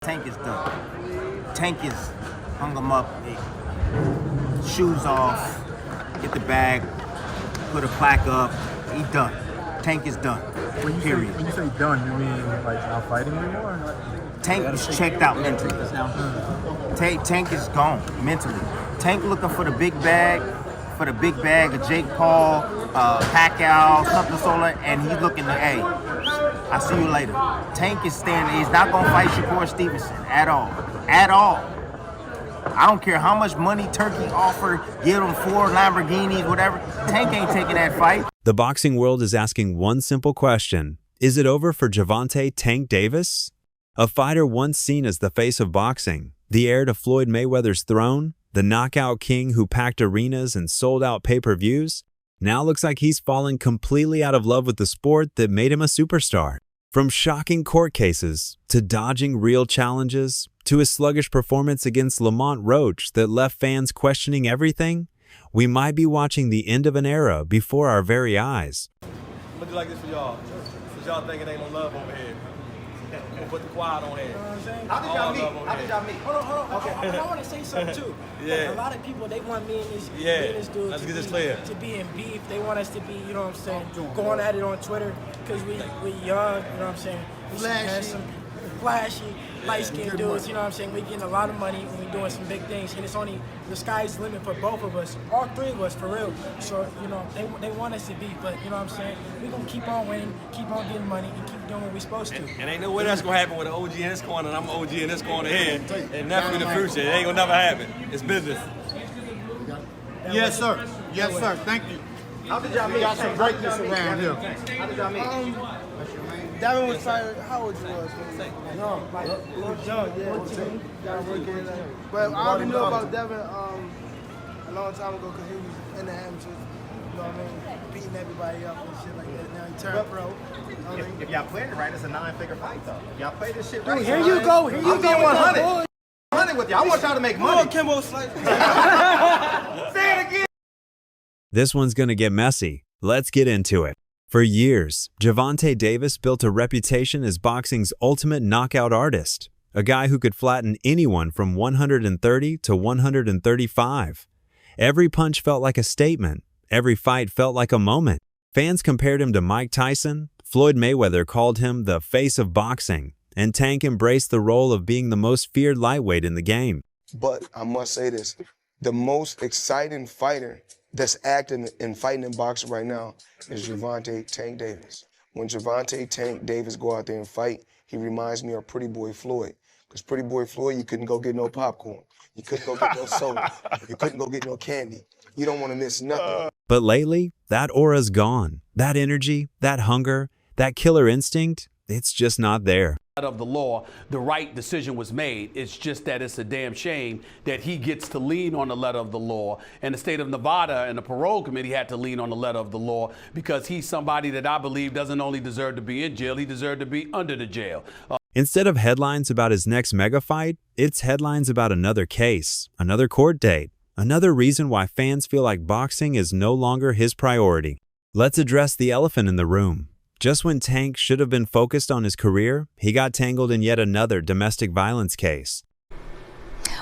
Tank is done. Tank is hung him up, shoes off, get the bag, put a plaque up. He done. Tank is done. Period. When you say done, you mean like not fighting anymore? Tank is checked out mentally. Tank is gone mentally. Tank looking for the big bag, of Jake Paul, Pacquiao, something similar, and he's looking to, hey, I'll see you later. Tank is standing. He's not gonna fight Shakur Stevenson at all. At all. I don't care how much money Turkey offered, give him 4 Lamborghinis, whatever. Tank ain't taking that fight. The boxing world is asking one simple question. Is it over for Gervonta "Tank" Davis? A fighter once seen as the face of boxing, the heir to Floyd Mayweather's throne, the knockout king who packed arenas and sold out pay-per-views, now looks like he's fallen completely out of love with the sport that made him a superstar. From shocking court cases, to dodging real challenges, to his sluggish performance against Lamont Roach that left fans questioning everything, we might be watching the end of an era before our very eyes. I'm gonna do like this for y'all. Cause y'all think it ain't no love over here. We'll put the quad on here. How did y'all meet? How did y'all meet? Hold on. Okay. I want to say something too. Yeah. Like, a lot of people, they want me and this, dude Let's get this clear. To be in beef. They want us to be, you know what I'm saying, going at it on Twitter because we young, you know what I'm saying. We flashy, light-skinned dudes, you know what I'm saying. We getting a lot of money and we doing some big things, and it's only the sky's the limit for both of us, all 3 of us for real. So you know they want us to be, but you know what I'm saying. We gonna keep on winning, keep on getting money, and keep doing what we supposed to. And ain't no way that's gonna happen with an OG in this corner and I'm an OG in this corner here. And never in the future. It ain't gonna never happen. It's business. Yes, sir. Yes, sir. Thank you. How did y'all meet? Got some greatness around here. How did y'all meet? Devin was probably, how old you was? But I already knew about Devin a long time ago because he was in the amateurs, you know what I mean, beating everybody up and shit like that. Now he turned pro. If y'all played it right, it's a 9-figure fight, though. If y'all play this shit right. Dude, here you go. I'm being 100. 100 with y'all. I want y'all to make money. Kimbo Slice. Say it again. This one's gonna get messy. Let's get into it. For years, Gervonta Davis built a reputation as boxing's ultimate knockout artist, a guy who could flatten anyone from 130 to 135. Every punch felt like a statement. Every fight felt like a moment. Fans compared him to Mike Tyson. Floyd Mayweather called him the face of boxing, and Tank embraced the role of being the most feared lightweight in the game. But I must say this, the most exciting fighter that's acting and fighting in boxing right now is Gervonta "Tank" Davis. When Gervonta "Tank" Davis go out there and fight, he reminds me of Pretty Boy Floyd. Because Pretty Boy Floyd, you couldn't go get no popcorn. You couldn't go get no soda. You couldn't go get no candy. You don't want to miss nothing. But lately, that aura's gone. That energy, that hunger, that killer instinct, it's just not there. Of the law, the right decision was made. It's just that it's a damn shame that he gets to lean on the letter of the law, and the state of Nevada and the parole committee had to lean on the letter of the law because he's somebody that I believe doesn't only deserve to be in jail, he deserved to be under the jail. Instead of headlines about his next mega fight, it's headlines about another case, another court date, another reason why fans feel like boxing is no longer his priority. Let's address the elephant in the room. Just when Tank should have been focused on his career, he got tangled in yet another domestic violence case.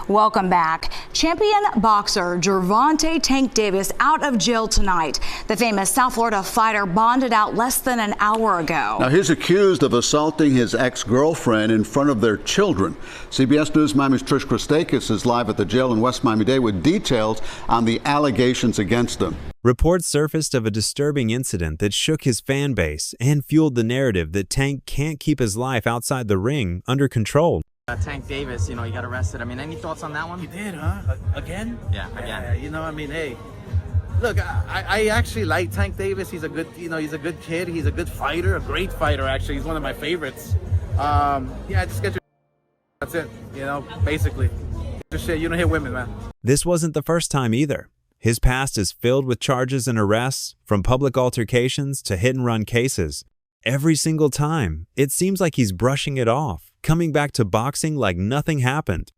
Welcome back. Champion boxer Gervonta "Tank" Davis out of jail tonight. The famous South Florida fighter bonded out less than an hour ago. Now he's accused of assaulting his ex-girlfriend in front of their children. CBS News Miami's Trish Christakis is live at the jail in West Miami-Dade with details on the allegations against him. Reports surfaced of a disturbing incident that shook his fan base and fueled the narrative that Tank can't keep his life outside the ring under control. Tank Davis, you know, he got arrested. I mean, any thoughts on that one? You did, huh? Again? Yeah, again. You know, I mean, hey, look, I actually like Tank Davis. He's a good, you know, he's a good kid. He's a good fighter, a great fighter, actually. He's one of my favorites. Yeah, just get your that's it, you know, basically. Just shit, you don't hit women, man. This wasn't the first time either. His past is filled with charges and arrests, from public altercations to hit-and-run cases. Every single time, it seems like he's brushing it off, coming back to boxing like nothing happened.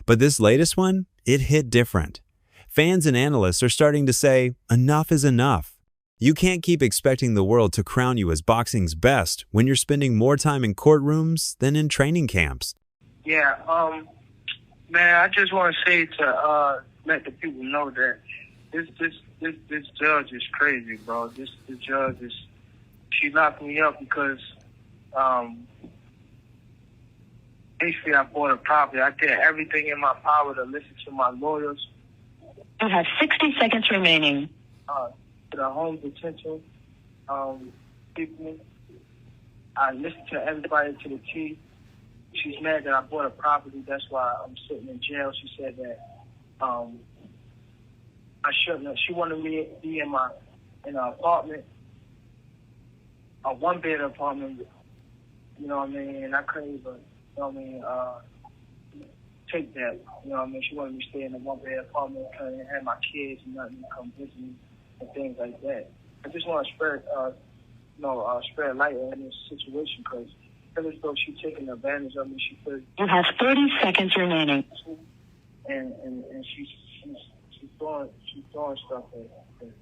But this latest one, it hit different. Fans and analysts are starting to say, enough is enough. You can't keep expecting the world to crown you as boxing's best when you're spending more time in courtrooms than in training camps. Yeah, man, I just want to say to let the people know that this judge is crazy, bro. The judge is, she locked me up because basically I bought a property. I did everything in my power to listen to my lawyers. You have 60 seconds remaining. To the home detention people. I listened to everybody to the T. She's mad that I bought a property. That's why I'm sitting in jail. She said that I shouldn't have. She wanted me to be in an apartment, a one-bed apartment. You know what I mean? And I couldn't even, you know what I mean, take that. You know what I mean? She wanted me to stay in a one-bed apartment, couldn't have my kids and nothing to come visit me and things like that. I just want to spread light on this situation because I feel as though she's taking advantage of me. She feels You have 30 seconds remaining. and she's doing stuff that's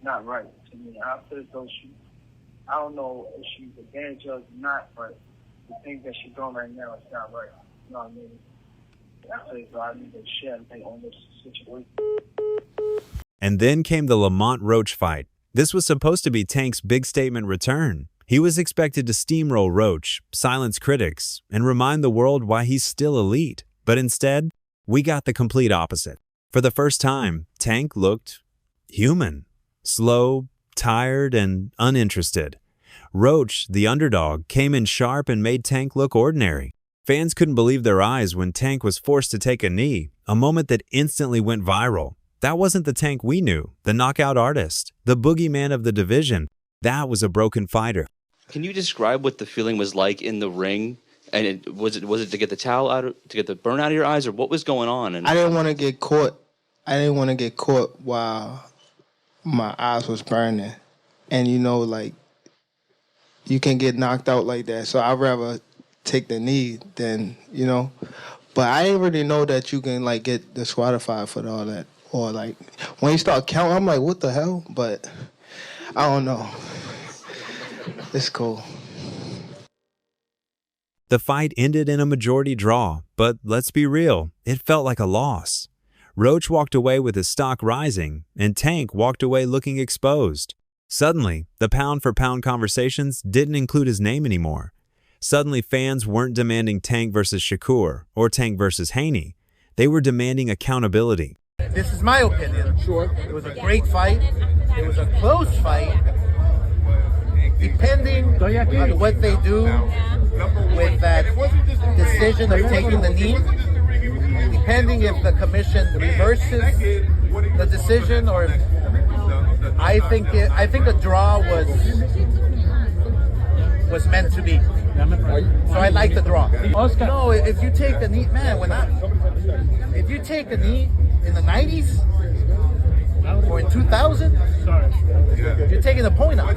not right to me. I feel as though I don't know if she's advantage of or not, but the things that she's doing right now is not right. You know what I mean? I feel as though I need to share light on this situation. And then came the Lamont Roach fight. This was supposed to be Tank's big statement return. He was expected to steamroll Roach, silence critics, and remind the world why he's still elite. But instead, we got the complete opposite. For the first time, Tank looked human, slow, tired, and uninterested. Roach, the underdog, came in sharp and made Tank look ordinary. Fans couldn't believe their eyes when Tank was forced to take a knee, a moment that instantly went viral. That wasn't the Tank we knew, the knockout artist, the boogeyman of the division. That was a broken fighter. Can you describe what the feeling was like in the ring? And was it to get the towel out, to get the burn out of your eyes, or what was going on? And I didn't want to get caught. I didn't want to get caught while my eyes was burning. And you can get knocked out like that. So I'd rather take the knee than, But I didn't really know that you can get disqualified for all that. Or when you start counting, I'm like, what the hell? But I don't know. It's cool. The fight ended in a majority draw, but let's be real, it felt like a loss. Roach walked away with his stock rising, and Tank walked away looking exposed. Suddenly, the pound-for-pound conversations didn't include his name anymore. Suddenly, fans weren't demanding Tank versus Shakur or Tank versus Haney. They were demanding accountability. This is my opinion. Sure. It was a great fight. It was a close fight. Depending on what they do with that decision of taking the knee, depending if the commission reverses the decision or I think the draw was meant to be. So I like the draw. No, if you take the knee, man, if you take a knee in the 90s or in 2000, you're taking a point off.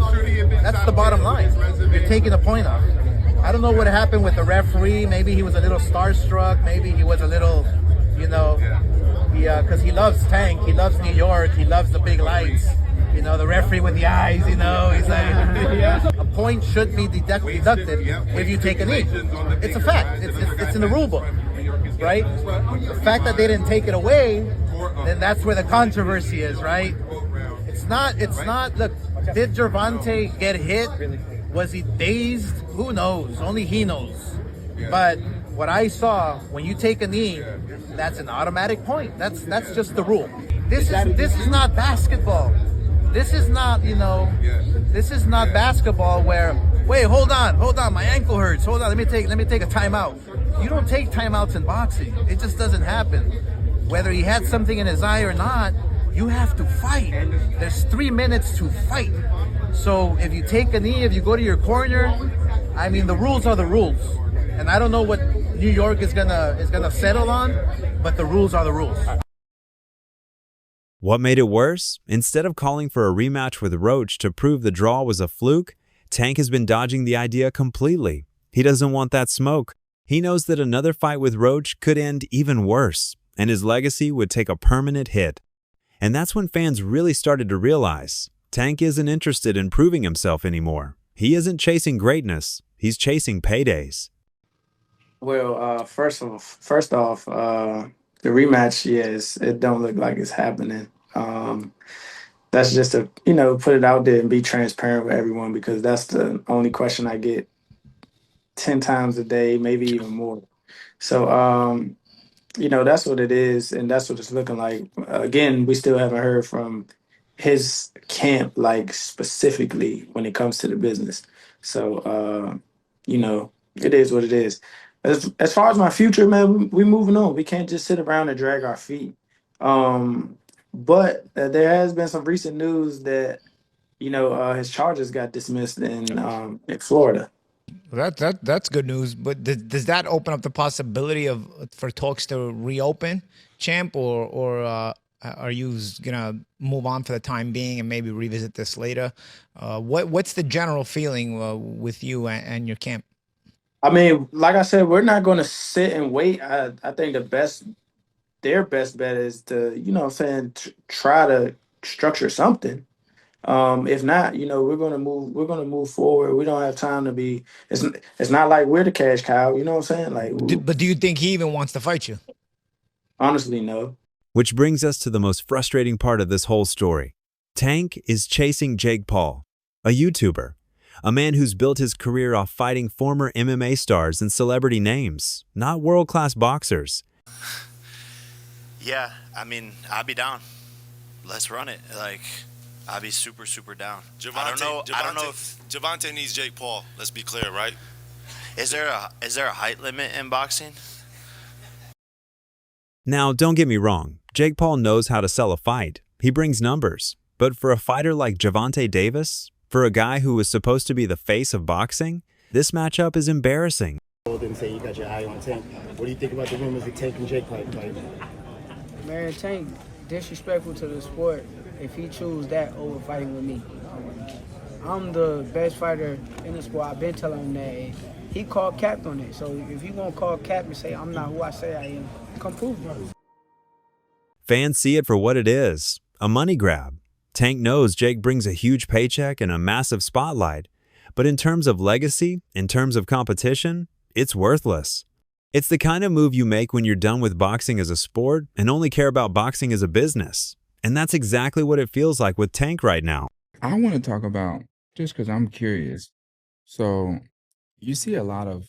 That's the bottom line. You're taking a point off. I don't know what happened with the referee. Maybe he was a little starstruck. Maybe he was a little, because he loves Tank. He loves New York. He loves the big lights. The referee with the eyes, he's like, a point should be deducted if you take a knee. It's a fact. It's in the rule book, right? The fact that they didn't take it away, then that's where the controversy is, right? It's not, look, did Gervonta get hit? Was he dazed? Who knows? Only he knows. But what I saw, when you take a knee, that's an automatic point. That's just the rule. This is not basketball. This is not, this is not basketball where, wait, hold on, my ankle hurts. Hold on, let me take a timeout. You don't take timeouts in boxing. It just doesn't happen. Whether he had something in his eye or not, you have to fight. There's 3 minutes to fight. So if you take a knee, if you go to your corner, the rules are the rules. And I don't know what New York is gonna settle on, but the rules are the rules. What made it worse? Instead of calling for a rematch with Roach to prove the draw was a fluke, Tank has been dodging the idea completely. He doesn't want that smoke. He knows that another fight with Roach could end even worse, and his legacy would take a permanent hit. And that's when fans really started to realize Tank isn't interested in proving himself anymore. He isn't chasing greatness, he's chasing paydays. Well, first off, the rematch, yes, it don't look like it's happening. That's just to, put it out there and be transparent with everyone because that's the only question I get 10 times a day, maybe even more. So, that's what it is, and that's what it's looking like. Again, we still haven't heard from his camp, like specifically when it comes to the business. So, it is what it is. As far as my future, man, we moving on. We can't just sit around and drag our feet. But there has been some recent news that his charges got dismissed in Florida. That's good news. But does that open up the possibility for talks to reopen, Champ, or are you gonna move on for the time being and maybe revisit this later? What's the general feeling with you and your camp? I mean, like I said, we're not going to sit and wait. I think their best bet is to, try to structure something. If not, we're gonna move forward. We don't have time to be. It's not like we're the cash cow. You know what I'm saying? But do you think he even wants to fight you? Honestly, no. Which brings us to the most frustrating part of this whole story. Tank is chasing Jake Paul, a YouTuber, a man who's built his career off fighting former MMA stars and celebrity names, not world-class boxers. Yeah, I mean, I'll be down. Let's run it. I'll be super, super down. I don't know if Gervonta needs Jake Paul. Let's be clear, right? Is there a height limit in boxing? Now, don't get me wrong. Jake Paul knows how to sell a fight. He brings numbers. But for a fighter like Gervonta Davis, for a guy who was supposed to be the face of boxing, this matchup is embarrassing. Didn't say you got your eye on Tank. What do you think about the rumors of Tank and Jake fight? Man, Tank disrespectful to the sport if he choose that over fighting with me. I'm the best fighter in the sport. I've been telling him that. And he called cap on it. So if you gonna call cap and say I'm not who I say I am, come prove it. Fans see it for what it is, a money grab. Tank knows Jake brings a huge paycheck and a massive spotlight. But in terms of legacy, in terms of competition, it's worthless. It's the kind of move you make when you're done with boxing as a sport and only care about boxing as a business. And that's exactly what it feels like with Tank right now. I want to talk about, just because I'm curious. So you see a lot of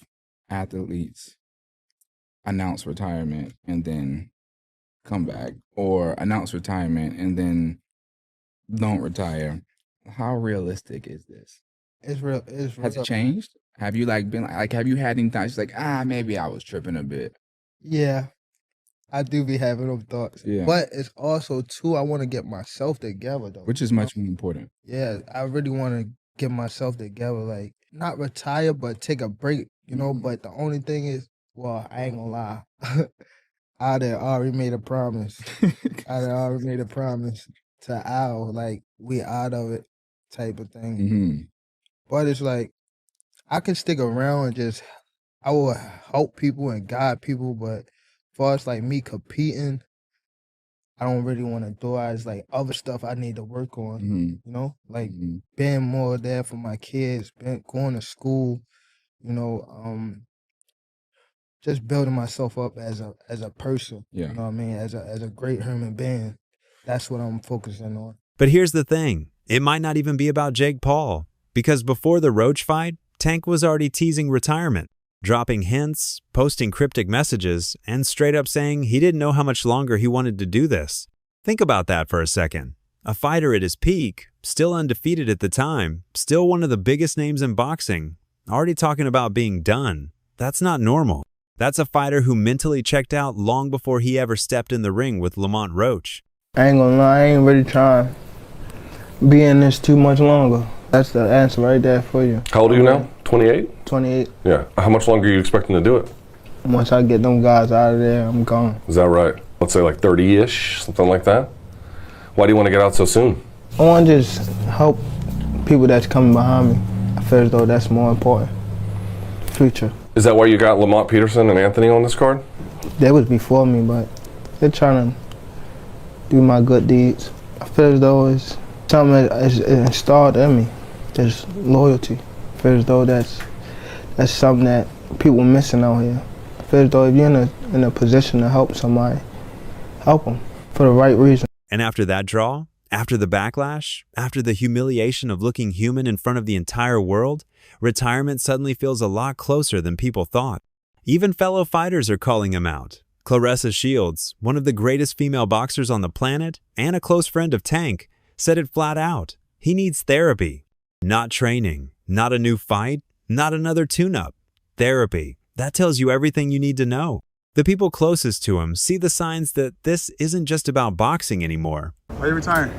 athletes announce retirement and then come back, or announce retirement and then don't retire. How realistic is this? It's real. Has it changed? Have you have you had any times like, maybe I was tripping a bit? Yeah, I do be having those thoughts. Yeah. But it's also too, I want to get myself together though. Which is much more important. Yeah, I really want to get myself together, like not retire, but take a break, But the only thing is, well, I ain't gonna lie. I done already made a promise. To Al, like we out of it type of thing. Mm-hmm. But it's like, I can stick around and I will help people and guide people, but as far as like me competing, I don't really want to do it. It's like other stuff I need to work on, being more there for my kids, going to school, just building myself up as a person, yeah. You know what I mean, as a great human being. That's what I'm focusing on. But here's the thing. It might not even be about Jake Paul, because before the Roach fight, Tank was already teasing retirement, dropping hints, posting cryptic messages, and straight up saying he didn't know how much longer he wanted to do this. Think about that for a second. A fighter at his peak, still undefeated at the time, still one of the biggest names in boxing, already talking about being done. That's not normal. That's a fighter who mentally checked out long before he ever stepped in the ring with Lamont Roach. I ain't gonna lie, I ain't really trying to be in this too much longer. That's the answer right there for you. How old are you now? 28? 28. Yeah. How much longer are you expecting to do it? Once I get them guys out of there, I'm gone. Is that right? Let's say like 30-ish, something like that? Why do you want to get out so soon? I want to just help people that's coming behind me. I feel as though that's more important. Future. Is that why you got Lamont Peterson and Anthony on this card? They was before me, but they're trying to do my good deeds. I feel as though it's something that's installed in me. There's loyalty. I feel as though that's something that people missing out here. feel as though if you're in a position to help somebody, help them for the right reason. And after that draw, after the backlash, after the humiliation of looking human in front of the entire world, retirement suddenly feels a lot closer than people thought. Even fellow fighters are calling him out. Claressa Shields, one of the greatest female boxers on the planet and a close friend of Tank, said it flat out. He needs therapy. Not training, not a new fight, not another tune-up. Therapy. That tells you everything you need to know. The people closest to him see the signs that this isn't just about boxing anymore. Why are you retiring?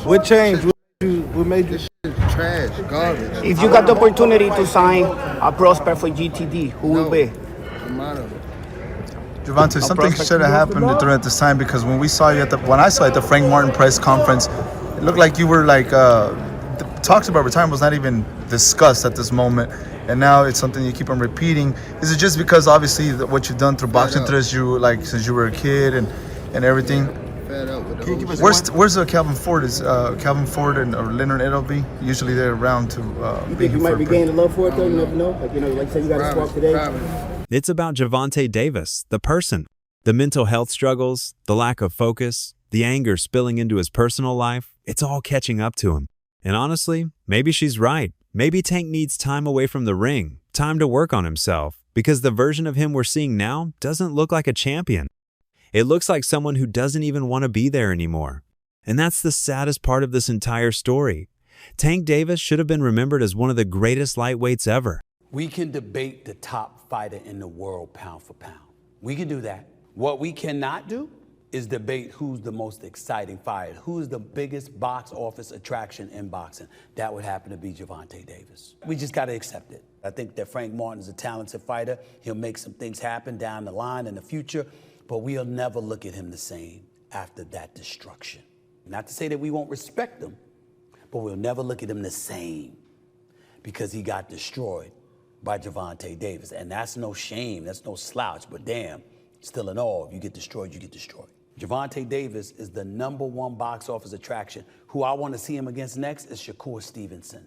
What changed? What made this shit trash, garbage? If you got the opportunity to sign a prospect for GTD, who will be? Gervonta, something should have happened during this time, because when I saw you at the Frank Martin press conference, it looked like you were like the talks about retirement was not even discussed at this moment, and now it's something you keep on repeating. Is it just because obviously what you've done through boxing since you were a kid and everything? Where's Calvin Ford? Is Calvin Ford or Leonard Edelby? Usually they're around to. You think you might be gaining love for it though? You never know. Like say you got to swap today. It's about Gervonta Davis, the person. The mental health struggles, the lack of focus, the anger spilling into his personal life, it's all catching up to him. And honestly, maybe she's right. Maybe Tank needs time away from the ring, time to work on himself, because the version of him we're seeing now doesn't look like a champion. It looks like someone who doesn't even want to be there anymore. And that's the saddest part of this entire story. Tank Davis should have been remembered as one of the greatest lightweights ever. We can debate the top fighter in the world pound for pound. We can do that. What we cannot do is debate who's the most exciting fighter, who's the biggest box office attraction in boxing. That would happen to be Gervonta Davis. We just got to accept it. I think that Frank Martin is a talented fighter. He'll make some things happen down the line in the future, but we'll never look at him the same after that destruction. Not to say that we won't respect him, but we'll never look at him the same because he got destroyed by Gervonta Davis. And that's no shame, that's no slouch, but damn, still in all, if you get destroyed, you get destroyed. Gervonta Davis is the #1 box office attraction. Who I want to see him against next is Shakur Stevenson.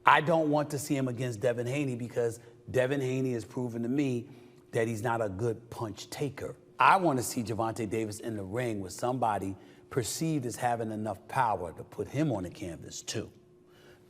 I don't want to see him against Devin Haney because Devin Haney has proven to me that he's not a good punch taker. I want to see Gervonta Davis in the ring with somebody perceived as having enough power to put him on the canvas too.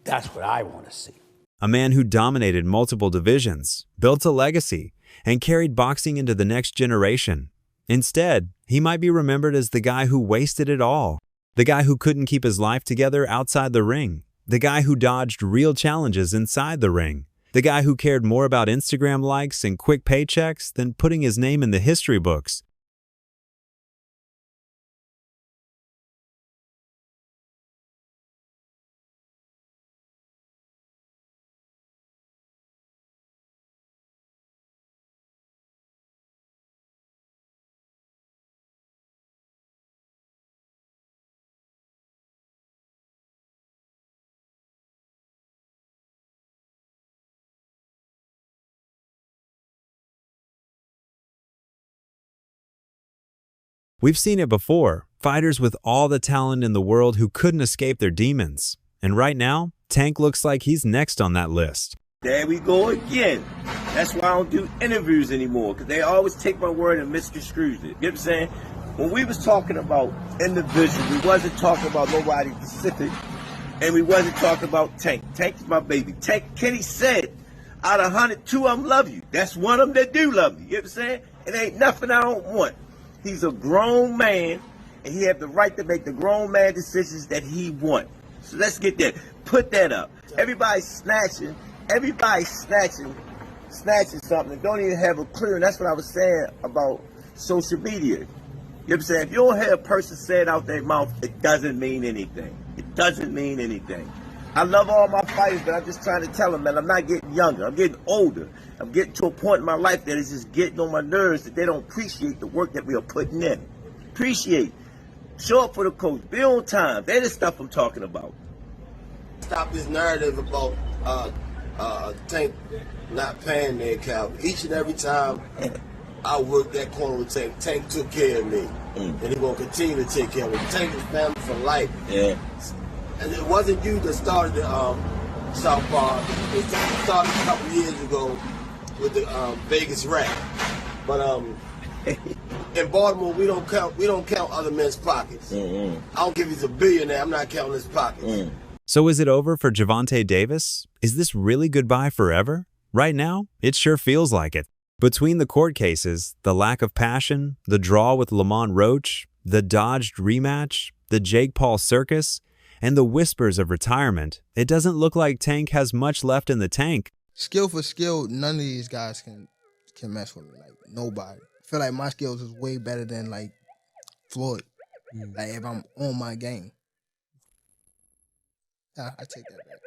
That's what I want to see. A man who dominated multiple divisions, built a legacy, and carried boxing into the next generation. Instead, he might be remembered as the guy who wasted it all, the guy who couldn't keep his life together outside the ring, the guy who dodged real challenges inside the ring, the guy who cared more about Instagram likes and quick paychecks than putting his name in the history books. We've seen it before, fighters with all the talent in the world who couldn't escape their demons. And right now, Tank looks like he's next on that list. There we go again. That's why I don't do interviews anymore, because they always take my word and misconstrue it. You know what I'm saying? When we was talking about individuals, we wasn't talking about nobody specific, and we wasn't talking about Tank. Tank's my baby. Tank, Kenny said, out of 100, 2 of them love you. That's one of them that do love you. You know what I'm saying? It ain't nothing I don't want. He's a grown man, and he has the right to make the grown man decisions that he wants. So let's get that. Put that up. Everybody's snatching something and don't even have a clue. And that's what I was saying about social media. You know what I'm saying? If you don't hear a person say it out their mouth, it doesn't mean anything. It doesn't mean anything. I love all my fighters, but I'm just trying to tell them, man, I'm not getting younger. I'm getting older. I'm getting to a point in my life that is just getting on my nerves that they don't appreciate the work that we are putting in. Appreciate. Show up for the coach. Be on time. That is stuff I'm talking about. Stop this narrative about Tank not paying their Calvin. Each and every time I worked that corner with Tank, Tank took care of me. And he gonna continue to take care of me. Tank is family for life. Yeah. And it wasn't you that started the Southpaw. It started a couple years ago with the Vegas rap. But in Baltimore, we don't count other men's pockets. I don't give he's a billionaire. I'm not counting his pockets. So is it over for Gervonta Davis? Is this really goodbye forever? Right now, it sure feels like it. Between the court cases, the lack of passion, the draw with Lamont Roach, the dodged rematch, the Jake Paul circus, and the whispers of retirement, it doesn't look like Tank has much left in the tank. Skill for skill, none of these guys can mess with me. Like, nobody. I feel like my skills is way better than, like, Floyd. Like, if I'm on my game. I take that back.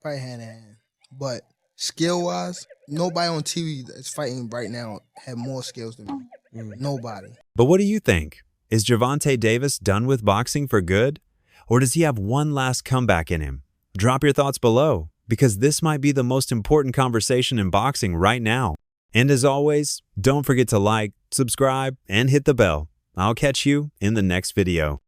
Probably hand in hand. But skill-wise, nobody on TV that's fighting right now have more skills than me. Nobody. But what do you think? Is Gervonta Davis done with boxing for good? Or does he have one last comeback in him? Drop your thoughts below, because this might be the most important conversation in boxing right now. And as always, don't forget to like, subscribe, and hit the bell. I'll catch you in the next video.